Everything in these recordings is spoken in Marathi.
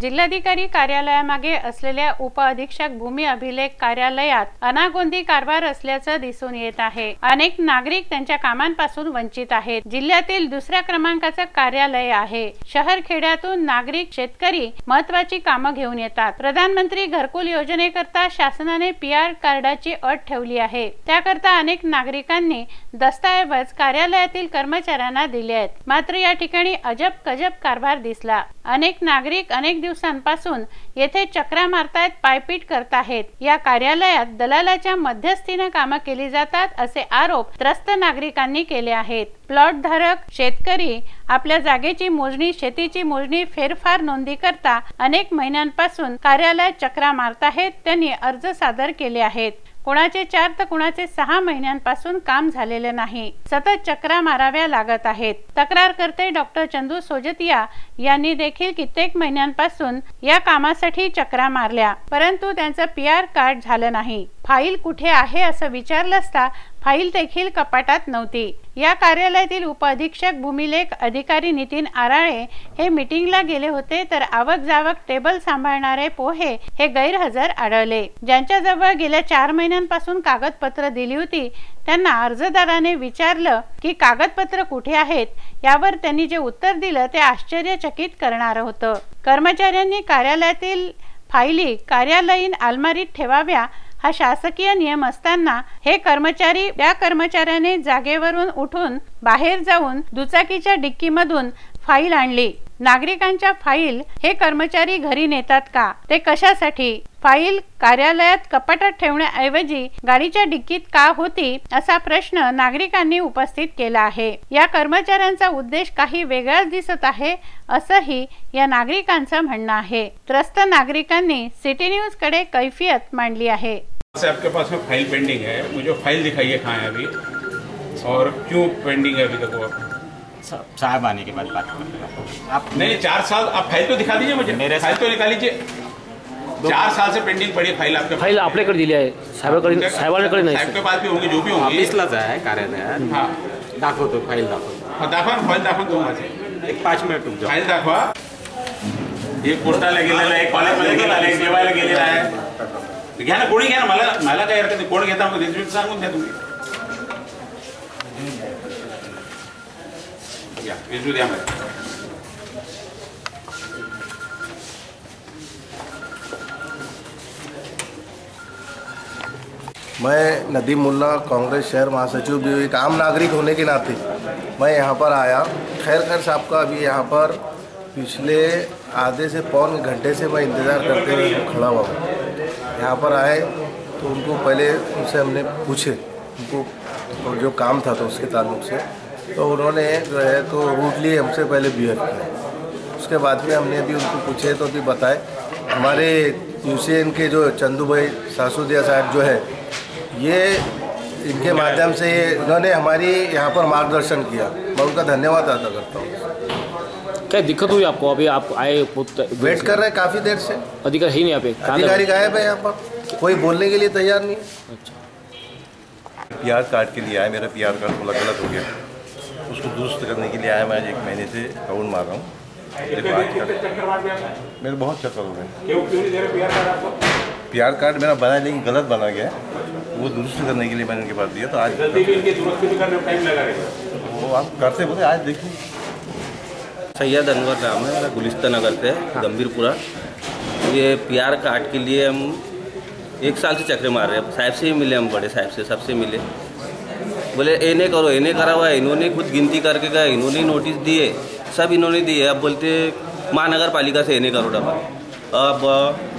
जिल्हाधिकारी कार्यालयामागे असलेल्या उपअधीक्षक भूमी अभिलेख कार्यालयात अनागोंदी कारभार असल्याचं दिसून येत आहे। अनेक नागरिक त्यांच्या कामांपासून वंचित आहेत। जिल्ह्यातील दुसऱ्या क्रमांकाचं कार्यालय आहे। शहर खेड्यातून नागरिक शेतकरी महत्त्वाची कामं घेऊन येतात। प्रधानमंत्री घरकुल योजनेकरता शासनाने PR कार्डाची अट ठेवली आहे। त्याकरता अनेक नागरिकांनी दस्तऐवज कार्यालयातील कर्मचाऱ्यांना दिले आहेत। मात्र या ठिकाणी अजब गजब कारभार दिसला। अनेक नागरिक अनेक दिवसांपासून येथे चक्रा मारतायत, पायपीट करत आहेत। या कार्यालयात दलालाच्या मध्यस्थीने कामे केली जातात असे आरोप त्रस्त नागरिकांनी केले आहेत। प्लॉट धारक शेतकरी आपल्या जागेची मोजणी, शेतीची मोजणी, फेरफार नोंदी करता अनेक महिन्यांपासून कार्यालयात चक्रा मारत आहेत। त्यांनी अर्ज सादर केले आहेत। कोणाचे 4 तर कोणाचे 6 महिन्यांपासून काम झालेले नाही। सतत चक्रा माराव्या लागत आहेत। तक्रारकर्ते डॉक्टर चंदू सोजतिया यांनी देखील कित्येक महिन्यांपासून या कामासाठी चक्रा मारल्या, परंतु त्यांचं PR कार्ड झालं नाही। फाईल कुठे आहे असं विचारलं असता फाईल देखील कपाटात नव्हती। या कार्यालयातील उपअधीक्षक भूमिलेख अधिकारी नितीन आराळे हे मीटिंगला गेले होते, तर आवक जावक टेबल सांभाळणारे पोहे हे गैरहजर आढळले। ज्यांच्याजवळ गेल्या 4 महिन्यांपासून कागदपत्र दिली होती त्यांना अर्जदाराने विचारलं की कागदपत्र कुठे आहेत। यावर त्यांनी जे उत्तर दिलं ते आश्चर्यचकित करणारं होतं। कर्मचाऱ्यांनी कार्यालयातील फाईली कार्यालयीन अलमारीत ठेवाव्या हा शासकीय नियम असताना हे कर्मचारी त्या कर्मचाऱ्याने जागेवरून उठून बाहेर जाऊन दुचाकीच्या डिक्कीमधून फाईल आणली। नागरिकांच्या फाईल हे कर्मचारी घरी नेतात का? ते कशासाठी? फाईल कार्यालयात कपाटात ठेवण्याऐवजी गाडीच्या डिक्कीत का होती असा प्रश्न नागरिकांनी उपस्थित केला आहे। या कर्मचाऱ्यांचा उद्देश काही वेगळाच दिसत आहे असंही या नागरिकांचं म्हणणं आहे। त्रस्त नागरिकांनी सिटी न्यूज कडे कैफियत मांडली आहे। आपके पास में फाइल पेंडिंग है, मुझे फाइल दिखाइए कहाँ है अभी और क्यों पेंडिंग है अभी तक? वो साहब आने के बाद बात करेंगे। आप नहीं 4 साल आप फाइल तो दिखा दीजिए मुझे, मेरे फाइल तो निकाल लीजिए। 4 साल से पेंडिंग पड़ी फाइल आपके फाइल आपल्याकडे दिली आहे, साहेबांकडे नाही। साहेब के पास भी होंगे, जो भी होंगे। ऑफिसलाच आहे कार्यालयात। हाँ दाखवतो, फाइल दाखवतो। दाखवा फाइल दाखवा दो माझे एक 5 मिनिट रुक जाओ। फाइल दाखवा। एक पोस्टाला गेलेला आहे, कॉलेजमध्ये गेलेला आहे, जेवायला गेलेला आहे। घ्या ना, कोणी घ्या ना, मला काय हरकत नाही। कोण घेता मग रिझल्ट सांगून द्या तुम्ही। या रिझल्ट द्या मला। मैं नदीम मुल्ला, कांग्रेस शहर महासचिव, भी एक आम नागरिक होने के नाते मैं यहाँ पर आया। खैर साहब का अभी यहाँ पर पिछले आधे से पौन घंटे से मैं इंतज़ार करते हुए खड़ा हुआ हूँ। यहाँ पर आए तो उनको पहले उनसे हमने पूछे उनको जो काम था तो उसके ताल्लुक से, तो उन्होंने जो है तो रूटली हमसे पहले बिहेव किया। उसके बाद में हमने भी उनको पूछे तो भी बताए। हमारे यूसीएन के जो चंदू भाई सासुदिया साहब जो है, ये इनके माध्यम से इन्होंने हमारी यहाँ पर मार्गदर्शन किया। मैं उनका धन्यवाद अदा करता हूँ। क्या दिक्कत हुई आपको? अभी आप आए, वेट कर रहे हैं काफ़ी देर से। अधिकारी ही नहीं, आप अधिकारी गायब है यहाँ पर, कोई बोलने के लिए तैयार नहीं। अच्छा, PR कार्ड के लिए आया। मेरा PR कार्ड थोड़ा गलत हो गया, उसको दुरुस्त करने के लिए आया। मैं 1 महीने से राउंड मार रहा हूँ। देखो आज का मेरे बहुत चक्कर हो गए। PR कार्ड मेरा बना लेकिन गलत बना गया, वो दुरुस्त करने के लिए मैंने उनके पास दिया। तो आज वो आप करते बोले, आज देखिए। सैयद अनवर नाम है मेरा, गुलिस्ता नगर से गंभीरपुरा। ये PR कार्ड के लिए हम 1 साल से चक्कर मार रहे हैं। साहब से ही मिले हम, बड़े साहब से, सबसे मिले। बोले ए नहीं करो, ए नहीं करा हुआ है। इन्होंने खुद गिनती करके गए, इन्होंने नोटिस दिए, सब इन्होंने दिए। अब बोलते महानगर पालिका से ए नहीं करो डबल। अब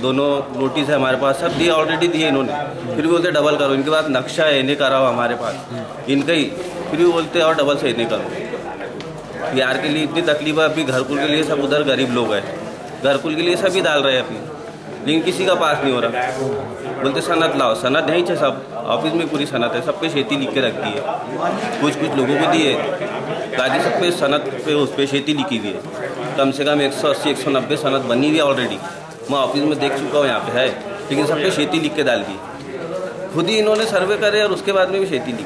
दोनों नोटिस है हमारे पास, सब दिए, ऑलरेडी दिए इन्होंने, फिर भी बोलते डबल करो। इनके बाद नक्शा है, ए नहीं करा हुआ हमारे पास इनका ही, फिर भी बोलते और डबल से ए नहीं करो। PR के लिए इतनी तकलीफ है। अभी घरकुल के लिए सब उधर गरीब लोग हैं, घरकुल के लिए सभी डाल रहे हैं अभी, लेकिन किसी का पास नहीं हो रहा। बोलते सनद लाओ, सनद नहीं है। सब ऑफिस में पूरी सनद है, सब पे खेती लिख के रखती है। कुछ लोगों को दिए गाजी, सब पे सनद पे उस पर खेती लिखी हुई है। कम से कम 180-190 सनद बनी हुई है ऑलरेडी। मैं ऑफिस में देख चुका हूँ, यहाँ पे है, लेकिन सब पे खेती लिख के डाल दी। खुद ही इन्होंने सर्वे करे और उसके बाद में भी खेती लिखी।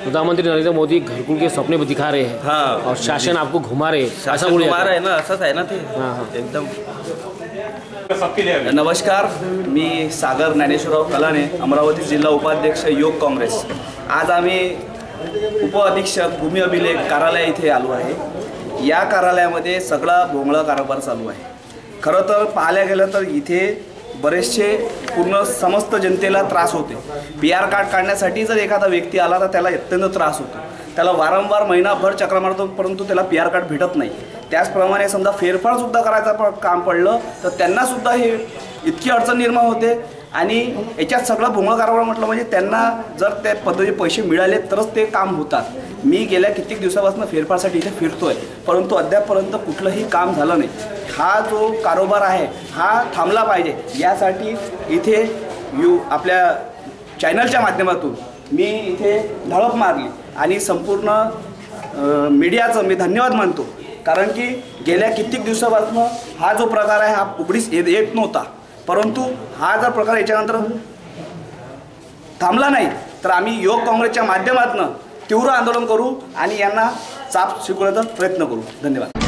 प्रधानमंत्री नरेंद्र मोदी घरकुल के सपने भी दिखा रहे हैं। हाँ, और शासन आपको घुमा रहे हैं, शासन घुमा रहे हैं ना, ऐसा है ना थे। हाँ, एकदम सबके लिए नमस्कार, मी सागर ज्ञानेश्वरराव कलाने, अमरावती जिल्हा उपाध्यक्ष योग काँग्रेस। आज आम्ही उपअधीक्षक भूमी अभिलेख कार्यालय इथे आलो आहे। या कार्यालयामध्ये सगळा भोंगळा कारभार चालू आहे। खरं तर पाहायला गेलं तर इथे बरेचसे पूर्ण समस्त जनतेला त्रास होते। PR कार्ड काढण्यासाठी जर एखादा व्यक्ती आला तर त्याला अत्यंत त्रास होतो, त्याला वारंवार महिनाभर चक्र मारतो परंतु त्याला PR कार्ड भेटत नाही। त्याचप्रमाणे समजा फेरफारसुद्धा करायचं काम पडलं तर त्यांनासुद्धा हे इतकी अडचण निर्माण होते। आणि याच्यात सगळं भोंगळ कारभार म्हटलं म्हणजे त्यांना जर त्या पद्धतीचे पैसे मिळाले तरच ते काम होतात। मी गेल्या कित्येक दिवसापासून फेरफारसाठी इथे फिरतोय परंतु अद्यापपर्यंत कुठलंही काम झालं नाही। हा जो कारोबार आहे हा थांबला पाहिजे, यासाठी इथे आपल्या चॅनलच्या माध्यमातून मी इथे धडक मारली आणि संपूर्ण मीडियाचं मी धन्यवाद मानतो। कारण की गेल्या कित्येक दिवसापासून हा जो प्रकार आहे हा उघडीस येत नव्हता, परंतु हा जर प्रकार याच्यानंतर थांबला नाही तर आम्ही योग काँग्रेसच्या माध्यमातून तीव्र आंदोलन करू आणि यांना चाप शिकवण्याचा प्रयत्न करू। धन्यवाद।